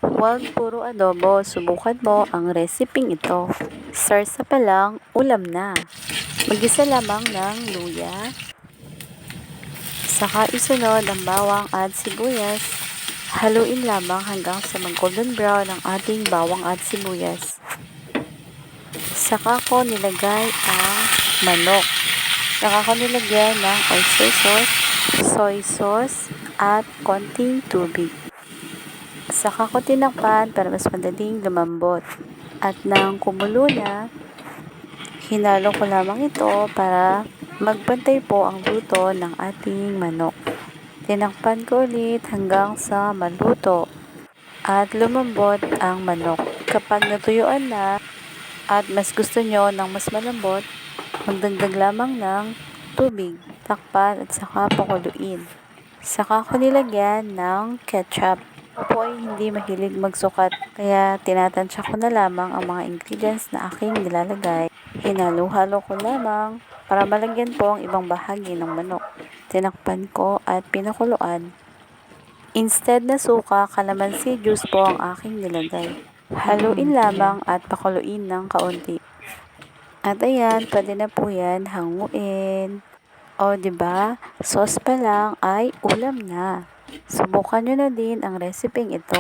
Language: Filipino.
Huwag puro adobo, subukan mo ang reseping ito. Sarsa pa lang, ulam na. Mag-isa lamang ng luya, saka isunod ang bawang at sibuyas. Haluin lamang hanggang sa mag-golden brown ang ating bawang at sibuyas. Saka ko nilagay ang manok. Saka ko nilagyan ng oyster sauce, soy sauce, at konting tubig. Saka ko tinakpan para mas madaling lumambot. At nang kumulo na, hinalo ko lamang ito para magpantay po ang luto ng ating manok. Tinakpan ko ulit hanggang sa maluto at lumambot ang manok. Kapag natuyuan na at mas gusto nyo ng mas malambot, magdagdag lamang ng tubig, takpan at saka pakuluin. Saka ko nilagyan ng ketchup. Ako ay hindi mahilig magsukat, kaya tinatansya ko na lamang ang mga ingredients na aking nilalagay. Hinalo-halo ko lamang para malagyan po ang ibang bahagi ng manok. Tinakpan ko at pinakuluan. Instead na suka, kalamansi juice po ang aking nilagay. Haluin lamang at pakuluin ng kaunti. At ayan, pwede na po yan hanguin. O, diba? Sauce pa lang ay ulam na. Subukan nyo na din ang reseping ito.